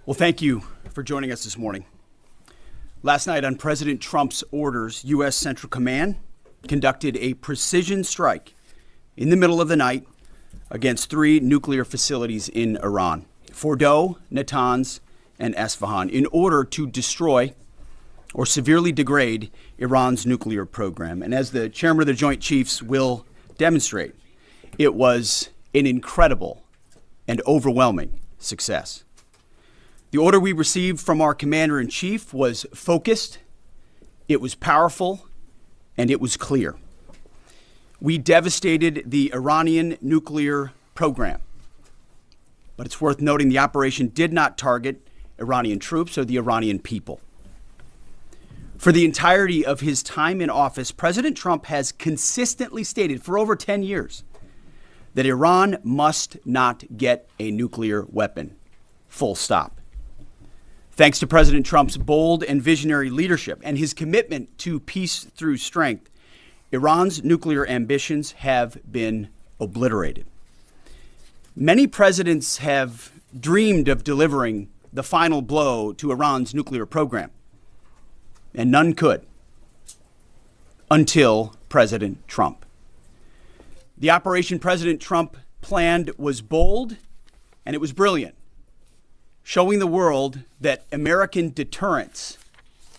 Well, thank you for joining us this morning. Last night, on President Trump's orders, U.S. Central Command conducted a precision strike in the middle of the night against 3 nuclear facilities in Iran, Fordow, Natanz, and Esfahan, in order to destroy or severely degrade Iran's nuclear program. And as the chairman of the Joint Chiefs will demonstrate, it was an incredible and overwhelming success. The order we received from our commander-in-chief was focused, it was powerful, and it was clear. We devastated the Iranian nuclear program. But it's worth noting the operation did not target Iranian troops or the Iranian people. For the entirety of his time in office, President Trump has consistently stated for over 10 years that Iran must not get a nuclear weapon. Full stop. Thanks to President Trump's bold and visionary leadership and his commitment to peace through strength, Iran's nuclear ambitions have been obliterated. Many presidents have dreamed of delivering the final blow to Iran's nuclear program, and none could until President Trump. The operation President Trump planned was bold and it was brilliant, showing the world that American deterrence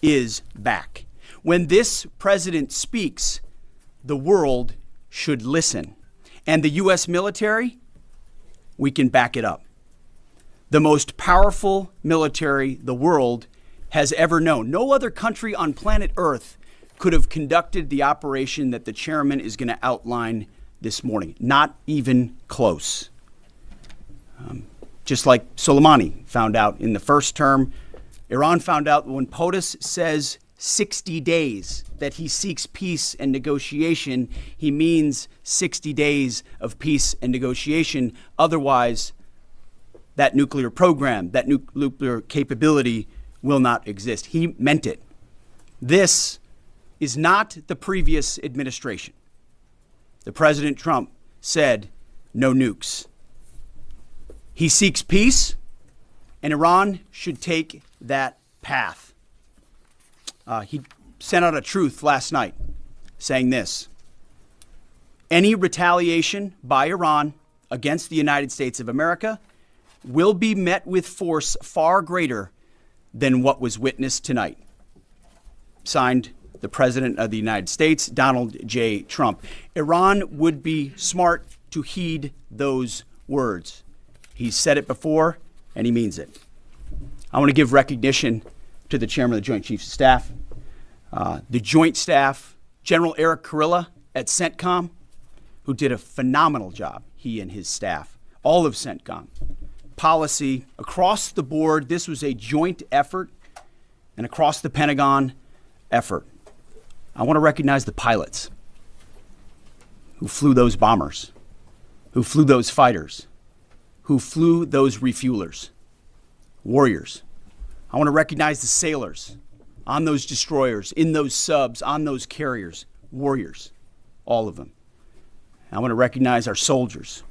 is back. When this president speaks, the world should listen. And the U.S. military, we can back it up. The most powerful military the world has ever known. No other country on planet Earth could have conducted the operation that the chairman is going to outline this morning. Not even close. Just like Soleimani found out in the first term, Iran found out when POTUS says 60 days that he seeks peace and negotiation, he means 60 days of peace and negotiation. Otherwise, that nuclear program, that nuclear capability will not exist. He meant it. This is not the previous administration. The President Trump said no nukes. He seeks peace, and Iran should take that path. He sent out a truth last night saying this: any retaliation by Iran against the United States of America will be met with force far greater than what was witnessed tonight. Signed, the President of the United States, Donald J. Trump. Iran would be smart to heed those words. He's said it before, and he means it. I want to give recognition to the chairman of the Joint Chiefs of Staff, the Joint Staff, General Eric Kurilla at CENTCOM, who did a phenomenal job, he and his staff, all of CENTCOM. Policy, across the board, this was a joint effort, and across the Pentagon effort. I want to recognize the pilots who flew those bombers, who flew those fighters, who flew those refuelers, warriors. I want to recognize the sailors on those destroyers, in those subs, on those carriers, warriors, all of them. I want to recognize our soldiers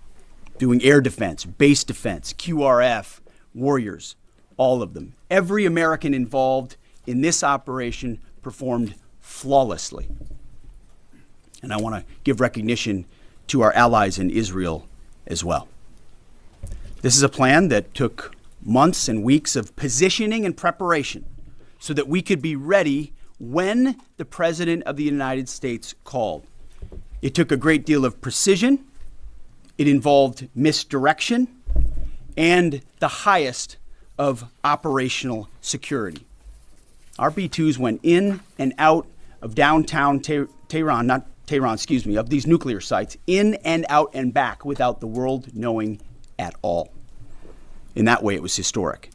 doing air defense, base defense, QRF, warriors, all of them. Every American involved in this operation performed flawlessly. And I want to give recognition to our allies in Israel as well. This is a plan that took months and weeks of positioning and preparation so that we could be ready when the President of the United States called. It took a great deal of precision. It involved misdirection and the highest of operational security. Our B-2s went in and out of downtown Tehran, of these nuclear sites, in and out and back without the world knowing at all. In that way, it was historic.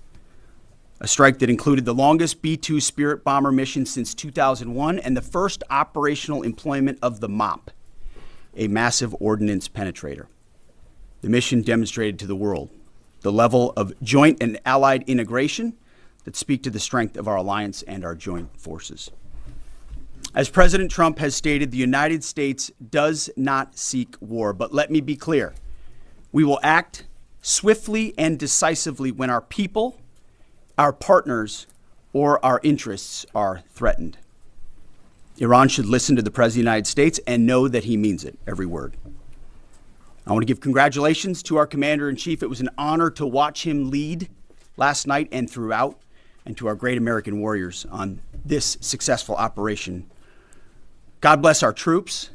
A strike that included the longest B-2 Spirit bomber mission since 2001 and the first operational employment of the MOP, a massive ordnance penetrator. The mission demonstrated to the world the level of joint and allied integration that speak to the strength of our alliance and our joint forces. As President Trump has stated, the United States does not seek war, but let me be clear. We will act swiftly and decisively when our people our partners or our interests are threatened. Iran should listen to the President of the United States and know that he means it, every word. I want to give congratulations to our Commander-in-Chief. It was an honor to watch him lead last night and throughout, and to our great American warriors on this successful operation. God bless our troops.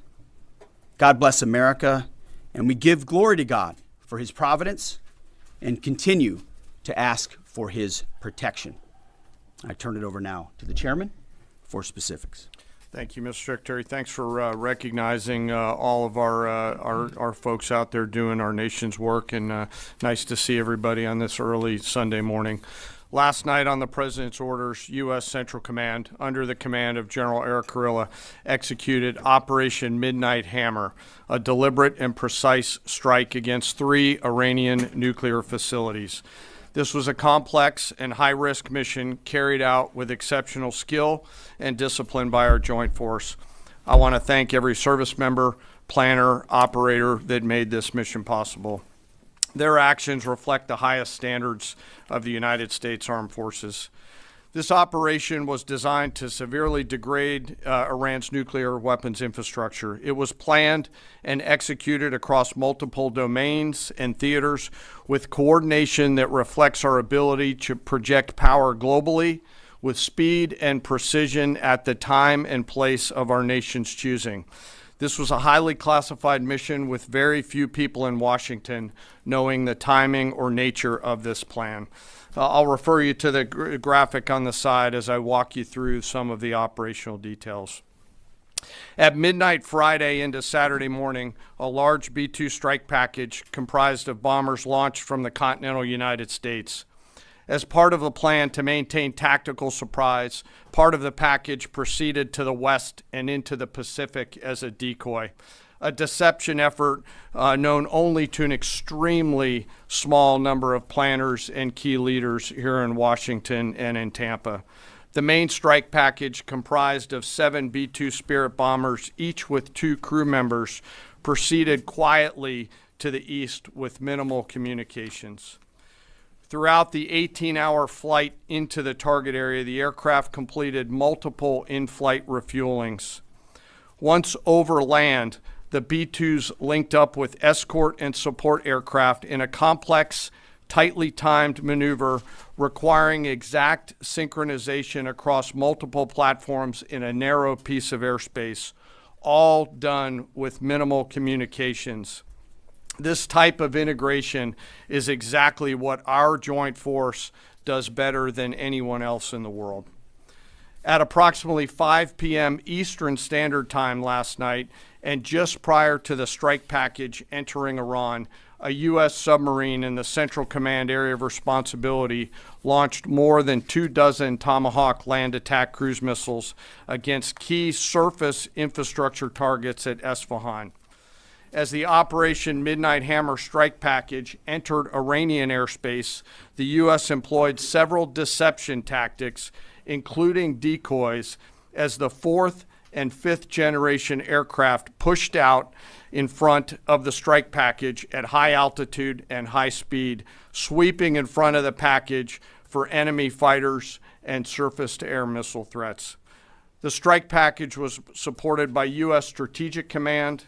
God bless America. And we give glory to God for his providence and continue to ask for his protection. I turn it over now to the chairman for specifics. Thank you, Mr. Secretary. Thanks for recognizing all of our folks out there doing our nation's work, and nice to see everybody on this early Sunday morning. Last night on the President's orders, U.S. Central Command, under the command of General Eric Kurilla, executed Operation Midnight Hammer, a deliberate and precise strike against 3 Iranian nuclear facilities. This was a complex and high-risk mission carried out with exceptional skill and discipline by our joint force. I want to thank every service member, planner, operator that made this mission possible. Their actions reflect the highest standards of the United States Armed Forces. This operation was designed to severely degrade Iran's nuclear weapons infrastructure. It was planned and executed across multiple domains and theaters with coordination that reflects our ability to project power globally with speed and precision at the time and place of our nation's choosing. This was a highly classified mission with very few people in Washington knowing the timing or nature of this plan. I'll refer you to the graphic on the side as I walk you through some of the operational details. At midnight Friday into Saturday morning, a large B-2 strike package comprised of bombers launched from the continental United States. As part of the plan to maintain tactical surprise, part of the package proceeded to the west and into the Pacific as a decoy, a deception effort known only to an extremely small number of planners and key leaders here in Washington and in Tampa. The main strike package, comprised of 7 B-2 Spirit bombers, each with 2 crew members, proceeded quietly to the east with minimal communications. Throughout the 18-hour flight into the target area, the aircraft completed multiple in-flight refuelings. Once over land, the B-2s linked up with escort and support aircraft in a complex, tightly timed maneuver requiring exact synchronization across multiple platforms in a narrow piece of airspace, all done with minimal communications. This type of integration is exactly what our joint force does better than anyone else in the world. At approximately 5 p.m. Eastern Standard Time last night, and just prior to the strike package entering Iran, a U.S. submarine in the Central Command area of responsibility launched more than 24 Tomahawk land attack cruise missiles against key surface infrastructure targets at Esfahan. As the Operation Midnight Hammer strike package entered Iranian airspace, the U.S. employed several deception tactics, including decoys, as the 4th and 5th generation aircraft pushed out in front of the strike package at high altitude and high speed, sweeping in front of the package for enemy fighters and surface-to-air missile threats. The strike package was supported by U.S. Strategic Command,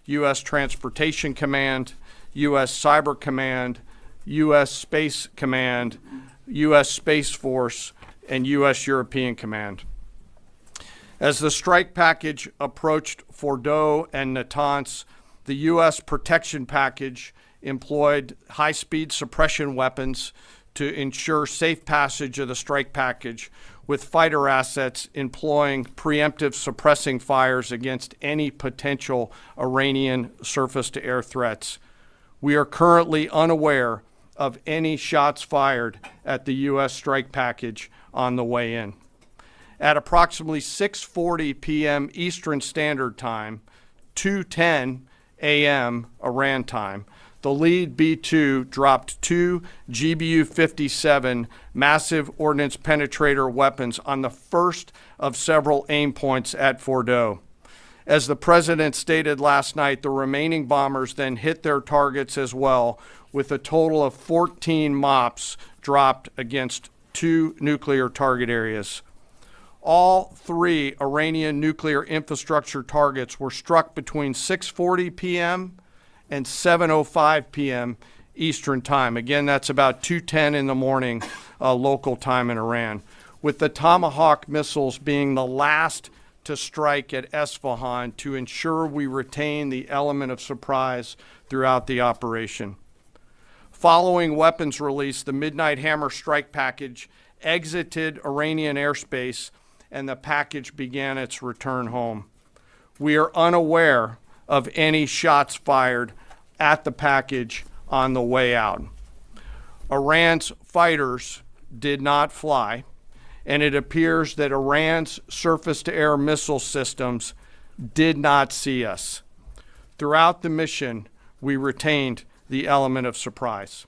U.S. Transportation Command, U.S. Cyber Command, U.S. Space Command, U.S. Space Force, and U.S. European Command. As the strike package approached Fordo and Natanz, the U.S. protection package employed high-speed suppression weapons to ensure safe passage of the strike package, with fighter assets employing preemptive suppressing fires against any potential Iranian surface-to-air threats. We are currently unaware of any shots fired at the U.S. strike package on the way in. At approximately 6:40 p.m. Eastern Standard Time, 2:10 a.m. Iran time, the lead B-2 dropped 2 GBU-57 massive ordnance penetrator weapons on the first of several aim points at Fordo. As the president stated last night, the remaining bombers then hit their targets as well, with a total of 14 MOPs dropped against 2 nuclear target areas. All 3 Iranian nuclear infrastructure targets were struck between 6:40 p.m. and 7:05 p.m. Eastern Time. Again, that's about 2:10 in the morning local time in Iran, with the Tomahawk missiles being the last to strike at Esfahan to ensure we retain the element of surprise throughout the operation. Following weapons release, the Midnight Hammer strike package exited Iranian airspace and the package began its return home. We are unaware of any shots fired at the package on the way out. Iran's fighters did not fly, and it appears that Iran's surface-to-air missile systems did not see us. Throughout the mission, we retained the element of surprise.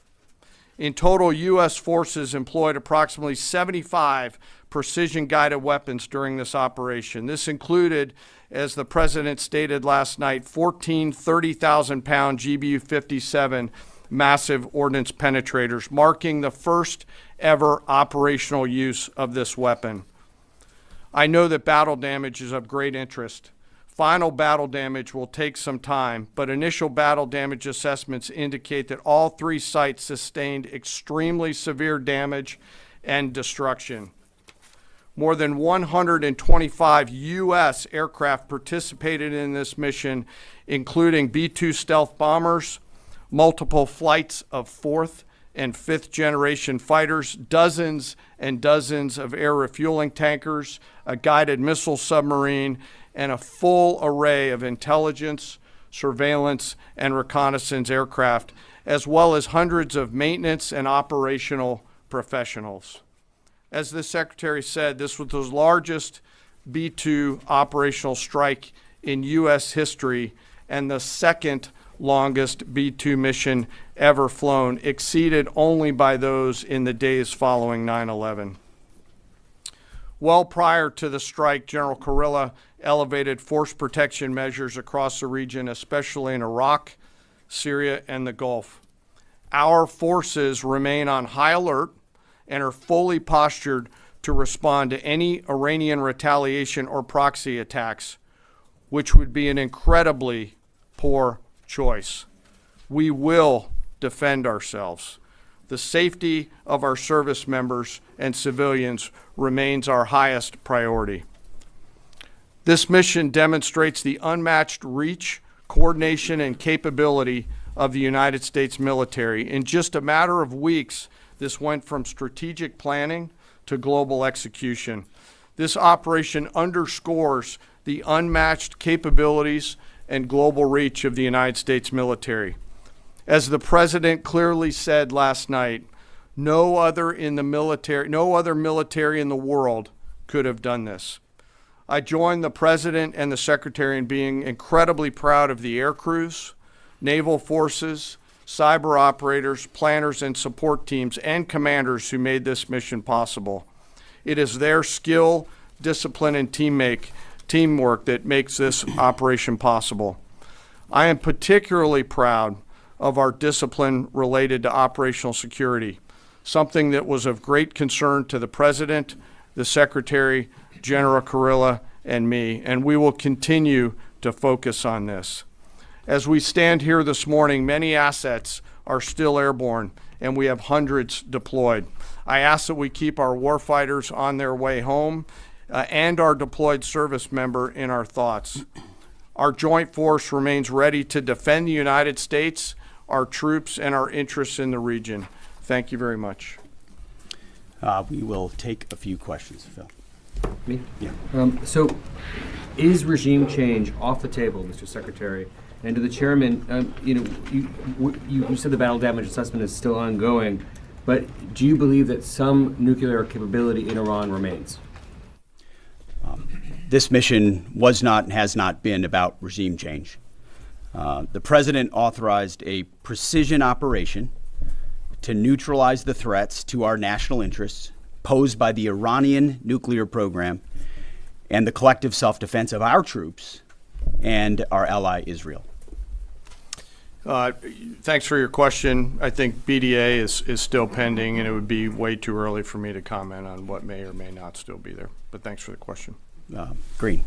In total, U.S. forces employed approximately 75 precision-guided weapons during this operation. This included, as the President stated last night, 14 30,000-pound GBU-57 massive ordnance penetrators, marking the first ever operational use of this weapon. I know that battle damage is of great interest. Final battle damage will take some time, but initial battle damage assessments indicate that all 3 sites sustained extremely severe damage and destruction. More than 125 U.S. aircraft participated in this mission, including B-2 stealth bombers, multiple flights of 4th and 5th generation fighters, dozens and dozens of air refueling tankers, a guided missile submarine, and a full array of intelligence, surveillance, and reconnaissance aircraft, as well as hundreds of maintenance and operational professionals. As the Secretary said, this was the largest B-2 operational strike in U.S. history and the second longest B-2 mission ever flown, exceeded only by those in the days following 9/11. Well prior to the strike, General Kurilla elevated force protection measures across the region, especially in Iraq, Syria, and the Gulf. Our forces remain on high alert and are fully postured to respond to any Iranian retaliation or proxy attacks, which would be an incredibly poor choice. We will defend ourselves. The safety of our service members and civilians remains our highest priority. This mission demonstrates the unmatched reach, coordination, and capability of the United States military. In just a matter of weeks, this went from strategic planning to global execution. This operation underscores the unmatched capabilities and global reach of the United States military. As the President clearly said last night, no other military in the world could have done this. I join the President and the Secretary in being incredibly proud of the air crews, naval forces, cyber operators, planners, and support teams, and commanders who made this mission possible. It is their skill, discipline, and teamwork that makes this operation possible. I am particularly proud of our discipline related to operational security, something that was of great concern to the President, the Secretary, General Kurilla, and me, and we will continue to focus on this. As we stand here this morning, many assets are still airborne, and we have hundreds deployed. I ask that we keep our warfighters on their way home and our deployed service member in our thoughts. Our joint force remains ready to defend the United States, our troops, and our interests in the region. Thank you very much. We will take a few questions, Phil. Me? Yeah. So, is regime change off the table, Mr. Secretary? And to the chairman, you said the battle damage assessment is still ongoing, but do you believe that some nuclear capability in Iran remains? This mission was not and has not been about regime change. The President authorized a precision operation to neutralize the threats to our national interests posed by the Iranian nuclear program and the collective self-defense of our troops and our ally Israel. Thanks for your question. I think BDA is still pending, and it would be way too early for me to comment on what may or may not still be there. But thanks for the question. Green.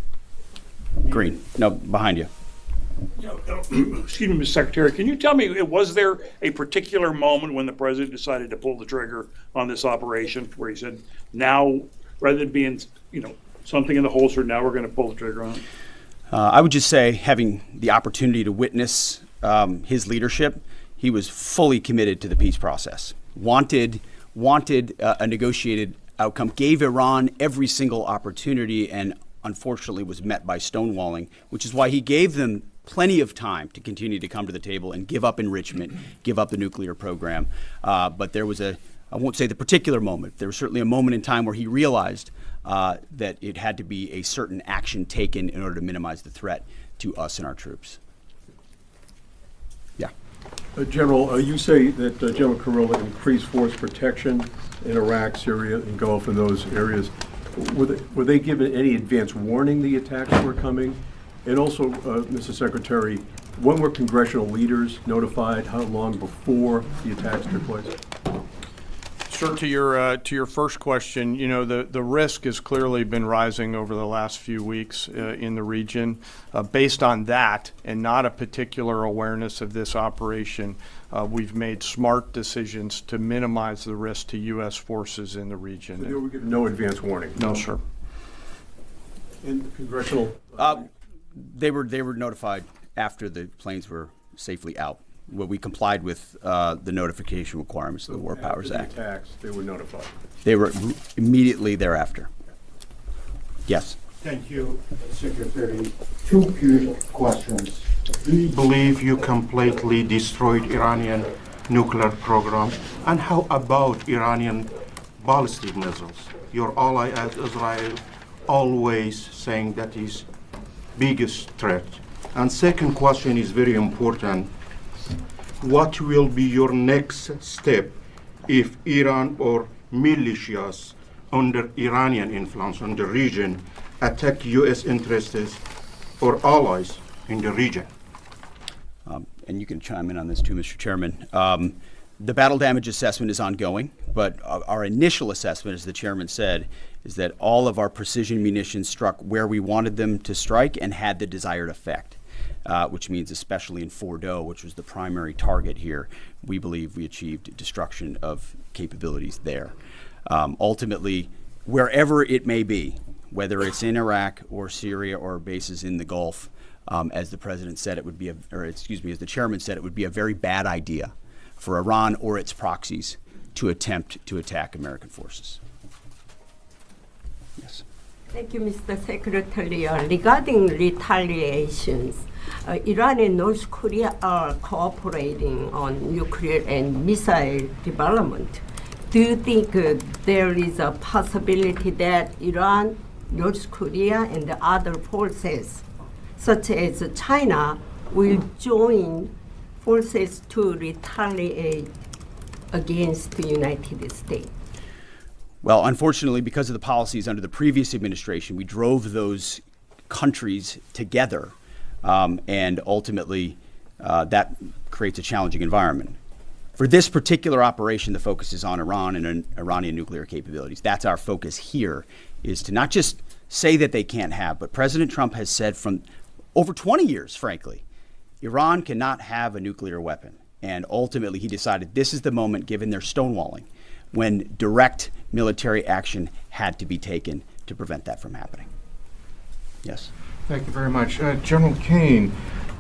No, behind you. Excuse me, Mr. Secretary, can you tell me, was there a particular moment when the president decided to pull the trigger on this operation where he said, now, rather than being, something in the holster, now we're going to pull the trigger on it? I would just say, having the opportunity to witness his leadership, he was fully committed to the peace process. Wanted a negotiated outcome, gave Iran every single opportunity, and unfortunately was met by stonewalling, which is why he gave them plenty of time to continue to come to the table and give up enrichment, give up the nuclear program. But there was I won't say the particular moment, there was certainly a moment in time where he realized that it had to be a certain action taken in order to minimize the threat to us and our troops. Yeah. General, you say that General Kurilla increased force protection in Iraq, Syria, and Gulf, in those areas. Were they given any advance warning the attacks were coming? And also, Mr. Secretary, when were congressional leaders notified? How long before the attacks took place? Sir, to your first question, the risk has clearly been rising over the last few weeks in the region. Based on that, and not a particular awareness of this operation, we've made smart decisions to minimize the risk to U.S. forces in the region. So they were given no advance warning? No, sir. And congressional? They were notified after the planes were safely out. Well, we complied with the notification requirements of the War Powers Act. After the attacks, they were notified? They were immediately thereafter. Yes. Thank you, Secretary. Two quick questions. Do you believe you completely destroyed Iranian nuclear program? And how about Iranian ballistic missiles? Your ally as Israel always saying that is biggest threat. And second question is very important. What will be your next step if Iran or militias under Iranian influence in the region attack U.S. interests or allies in the region? And you can chime in on this too, Mr. Chairman. The battle damage assessment is ongoing, but our initial assessment, as the chairman said, is that all of our precision munitions struck where we wanted them to strike and had the desired effect. Which means especially in Fordo, which was the primary target here, we believe we achieved destruction of capabilities there. Ultimately, wherever it may be, whether it's in Iraq or Syria or bases in the Gulf, as the president said, it would be, as the chairman said, it would be a very bad idea for Iran or its proxies to attempt to attack American forces. Yes. Thank you, Mr. Secretary. Regarding retaliations, Iran and North Korea are cooperating on nuclear and missile development. Do you think there is a possibility that Iran, North Korea, and the other forces, such as China, will join forces to retaliate against the United States? Well, unfortunately, because of the policies under the previous administration, we drove those countries together, and ultimately that creates a challenging environment. For this particular operation, the focus is on Iran and Iranian nuclear capabilities. That's our focus here, is to not just say that they can't have, but President Trump has said from over 20 years, frankly, Iran cannot have a nuclear weapon. And ultimately, he decided this is the moment, given their stonewalling, when direct military action had to be taken to prevent that from happening. Yes. Thank you very much. General Kane,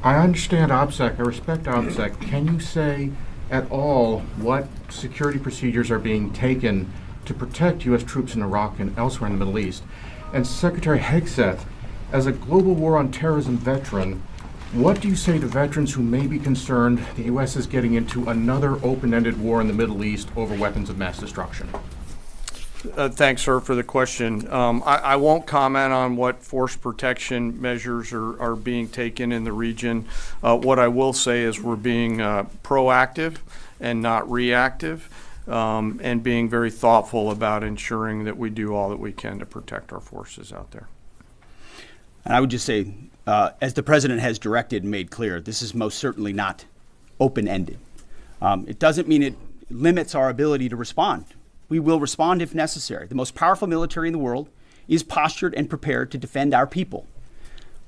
I understand OPSEC, I respect OPSEC. Can you say at all what security procedures are being taken to protect U.S. troops in Iraq and elsewhere in the Middle East? And Secretary Hegseth, as a global war on terrorism veteran, what do you say to veterans who may be concerned the U.S. is getting into another open-ended war in the Middle East over weapons of mass destruction? Thanks, sir, for the question. I won't comment on what force protection measures are being taken in the region. What I will say is we're being proactive and not reactive, and being very thoughtful about ensuring that we do all that we can to protect our forces out there. And I would just say, as the president has directed and made clear, this is most certainly not open-ended. It doesn't mean it limits our ability to respond. We will respond if necessary. The most powerful military in the world is postured and prepared to defend our people.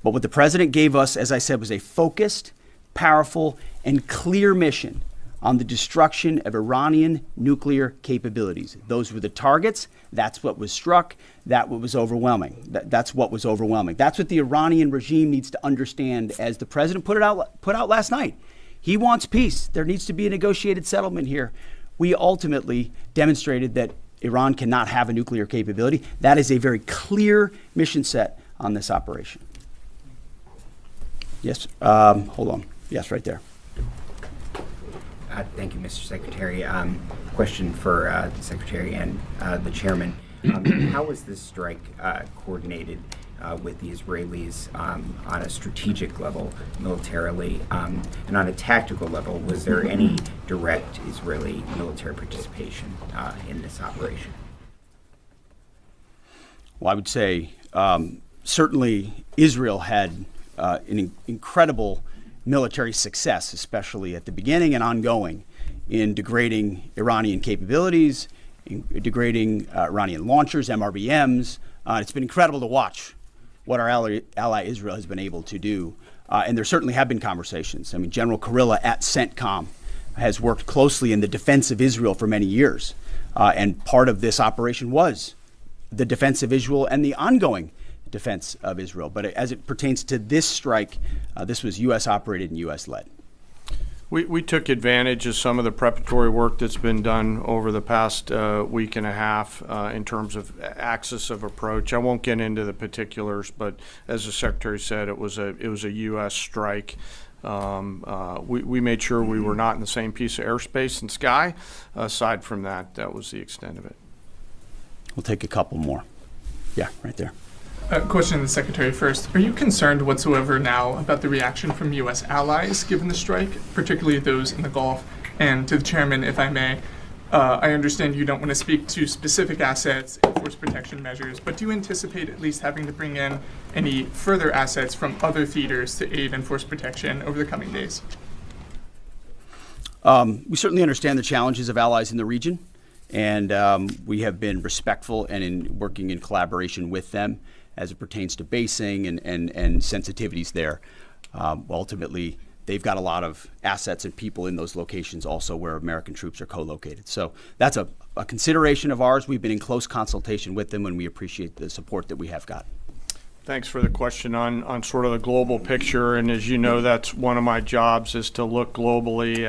But what the president gave us, as I said, was a focused, powerful, and clear mission on the destruction of Iranian nuclear capabilities. Those were the targets. That's what was struck. That's what was overwhelming. That's what was overwhelming. That's what the Iranian regime needs to understand, as the president put out last night. He wants peace. There needs to be a negotiated settlement here. We ultimately demonstrated that Iran cannot have a nuclear capability. That is a very clear mission set on this operation. Yes, hold on. Yes, right there. Thank you, Mr. Secretary. Question for the Secretary and the Chairman. How was this strike coordinated with the Israelis on a strategic level, militarily, and on a tactical level? Was there any direct Israeli military participation in this operation? Well, I would say certainly Israel had an incredible military success, especially at the beginning and ongoing, in degrading Iranian capabilities, in degrading Iranian launchers, MRBMs. It's been incredible to watch what our ally Israel has been able to do. And there certainly have been conversations. I mean, General Kurilla at CENTCOM has worked closely in the defense of Israel for many years. And part of this operation was the defense of Israel and the ongoing defense of Israel. But as it pertains to this strike, this was U.S. operated and U.S. led. We took advantage of some of the preparatory work that's been done over the past week and a half in terms of axis of approach. I won't get into the particulars, but as the Secretary said, it was a U.S. strike. We made sure we were not in the same piece of airspace and sky. Aside from that, that was the extent of it. We'll take a couple more. Yeah, right there. Question to the Secretary first. Are you concerned whatsoever now about the reaction from U.S. allies given the strike, particularly those in the Gulf? And to the Chairman, if I may, I understand you don't want to speak to specific assets and force protection measures, but do you anticipate at least having to bring in any further assets from other theaters to aid in force protection over the coming days? We certainly understand the challenges of allies in the region, and we have been respectful and in working in collaboration with them as it pertains to basing and sensitivities there. Ultimately, they've got a lot of assets and people in those locations also where American troops are co-located. So that's a consideration of ours. We've been in close consultation with them, and we appreciate the support that we have got. Thanks for the question on sort of the global picture. And as you know, that's one of my jobs, is to look globally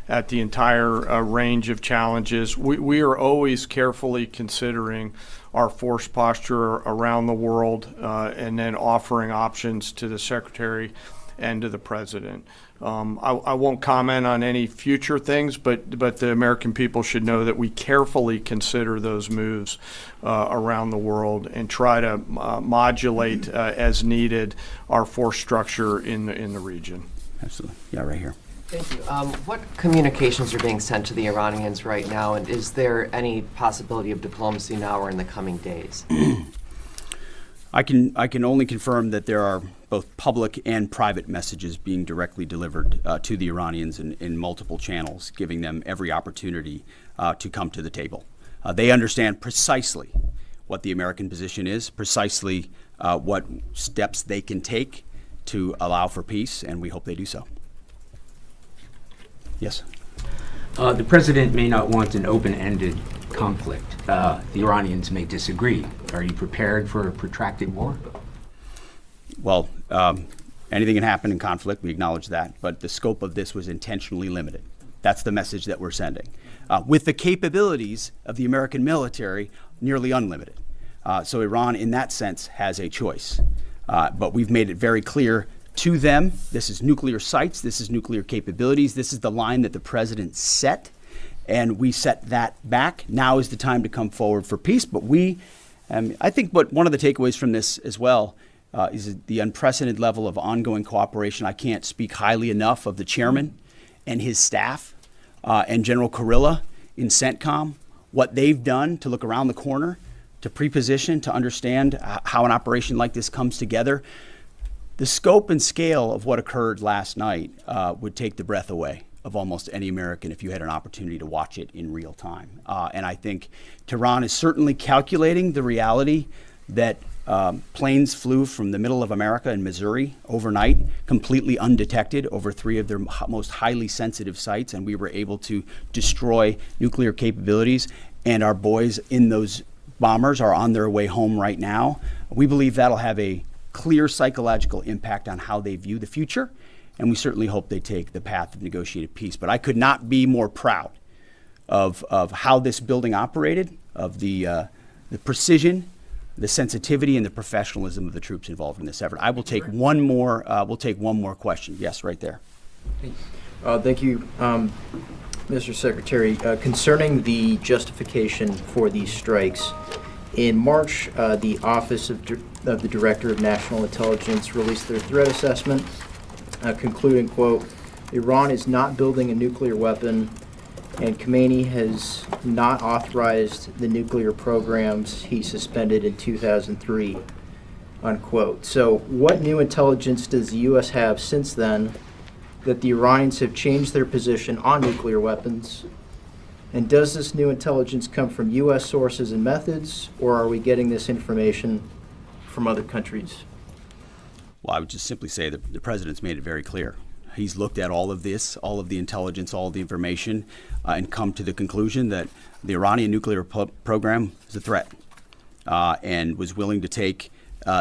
at the entire range of challenges. We are always carefully considering our force posture around the world and then offering options to the Secretary and to the President. I won't comment on any future things, but the American people should know that we carefully consider those moves around the world and try to modulate as needed our force structure in the region. Absolutely. Yeah, right here. Thank you. What communications are being sent to the Iranians right now, and is there any possibility of diplomacy now or in the coming days? I can only confirm that there are both public and private messages being directly delivered to the Iranians in multiple channels, giving them every opportunity to come to the table. They understand precisely what the American position is, precisely what steps they can take to allow for peace, and we hope they do so. Yes. The president may not want an open-ended conflict. The Iranians may disagree. Are you prepared for a protracted war? Well, anything can happen in conflict. We acknowledge that. But the scope of this was intentionally limited. That's the message that we're sending. With the capabilities of the American military nearly unlimited. So Iran, in that sense, has a choice. But we've made it very clear to them, this is nuclear sites, this is nuclear capabilities, this is the line that the president set, and we set that back. Now is the time to come forward for peace. But I think one of the takeaways from this as well is the unprecedented level of ongoing cooperation. I can't speak highly enough of the chairman and his staff and General Kurilla in CENTCOM, what they've done to look around the corner, to pre-position, to understand how an operation like this comes together. The scope and scale of what occurred last night would take the breath away of almost any American if you had an opportunity to watch it in real time. And I think Tehran is certainly calculating the reality that planes flew from the middle of America in Missouri overnight, completely undetected over 3 of their most highly sensitive sites, and we were able to destroy nuclear capabilities. And our boys in those bombers are on their way home right now. We believe that'll have a clear psychological impact on how they view the future, and we certainly hope they take the path of negotiated peace. But I could not be more proud of how this building operated, of the precision, the sensitivity, and the professionalism of the troops involved in this effort. I will take one more. We'll take one more question. Yes, right there. Thank you, Mr. Secretary. Concerning the justification for these strikes, in March, the Office of the Director of National Intelligence released their threat assessment, concluding, quote, Iran is not building a nuclear weapon, and Khamenei has not authorized the nuclear programs he suspended in 2003, unquote. So what new intelligence does the U.S. have since then that the Iranians have changed their position on nuclear weapons? And does this new intelligence come from U.S. sources and methods, or are we getting this information from other countries? Well, I would just simply say that the president's made it very clear. He's looked at all of this, all of the intelligence, all of the information, and come to the conclusion that the Iranian nuclear program is a threat, and was willing to take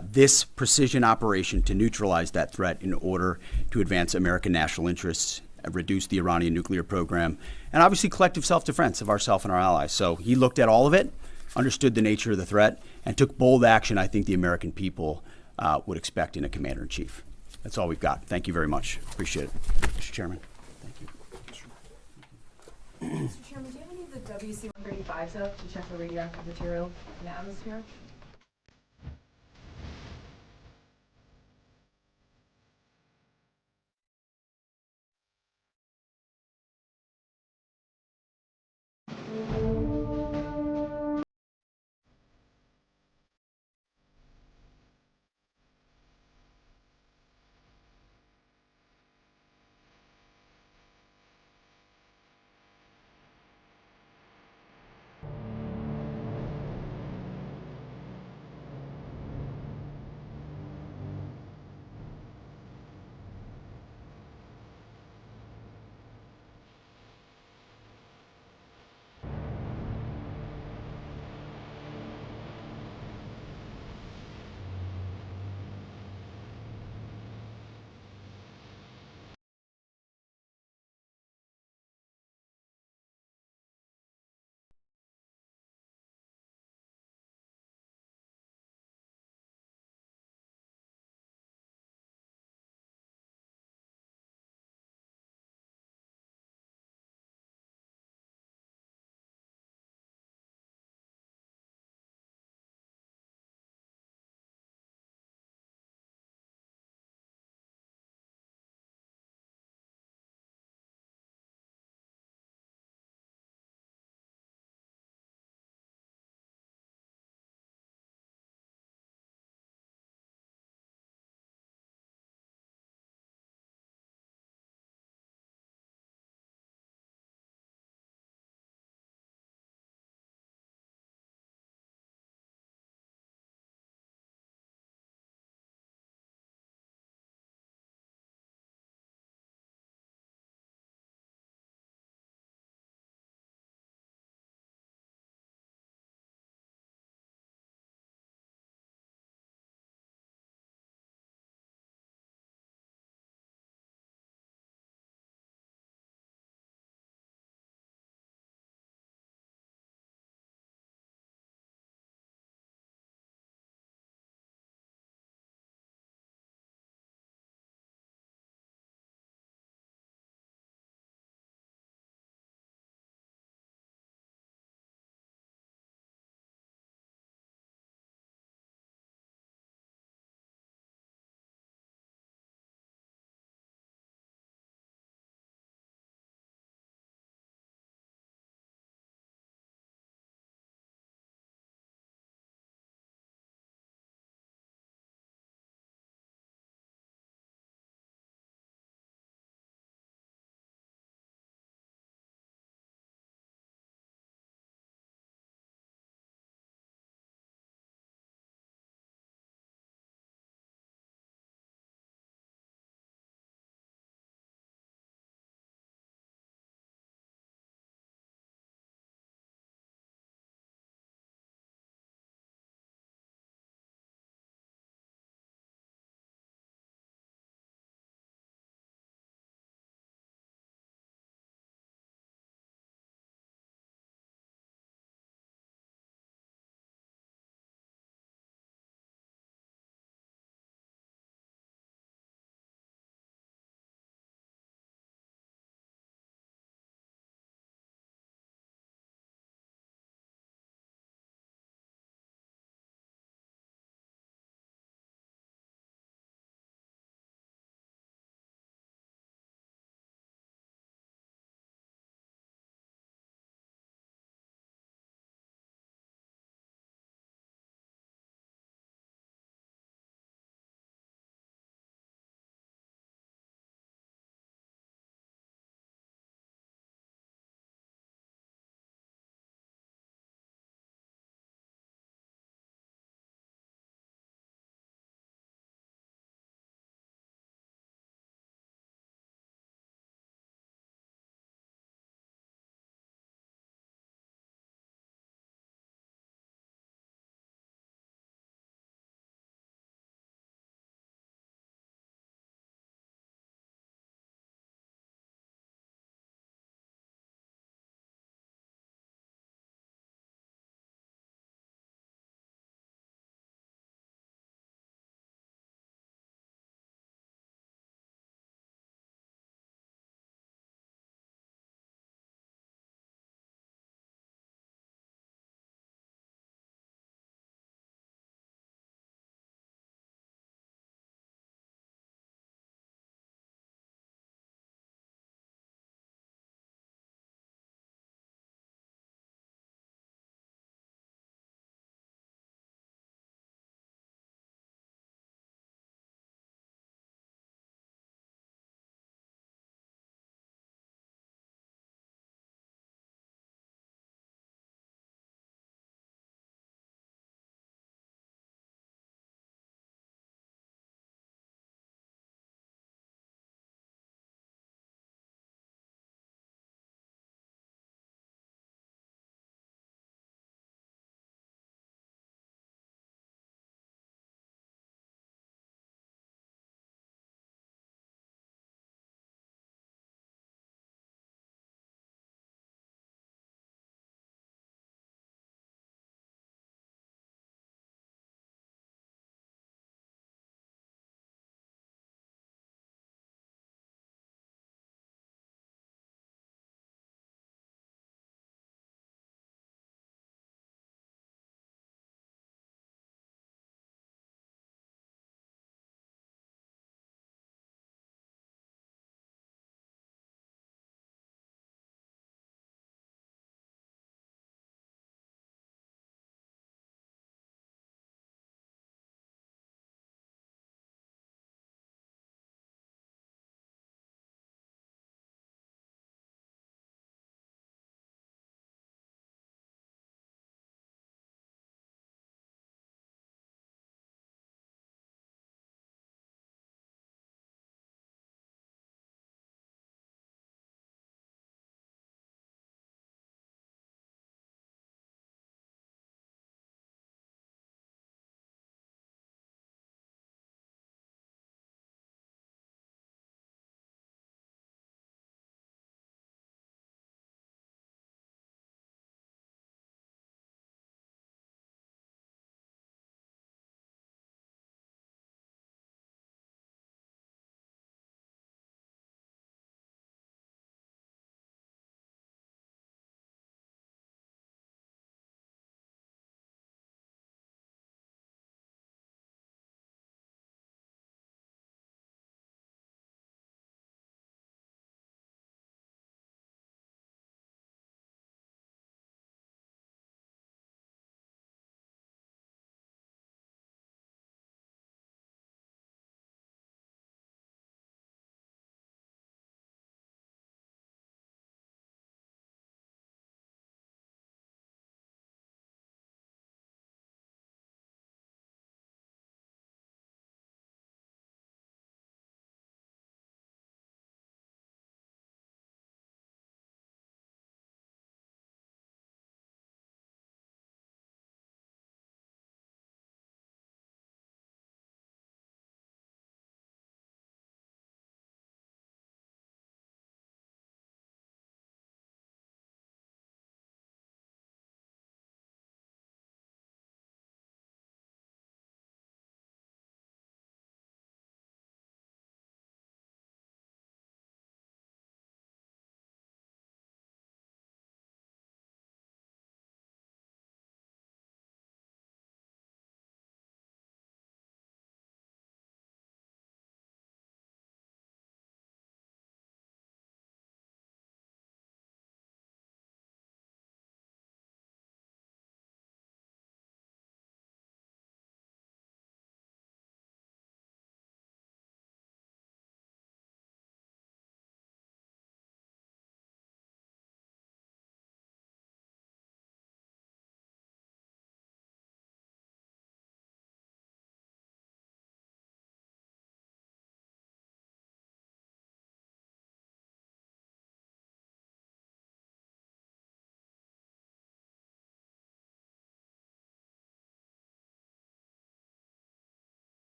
this precision operation to neutralize that threat in order to advance American national interests, reduce the Iranian nuclear program, and obviously collective self-defense of ourselves and our allies. So he looked at all of it, understood the nature of the threat, and took bold action I think the American people would expect in a commander-in-chief. That's all we've got. Thank you very much. Appreciate it. Mr. Chairman. Thank you. Mr. Chairman, do you have any of the WC-135s up to check for radioactive material in the atmosphere?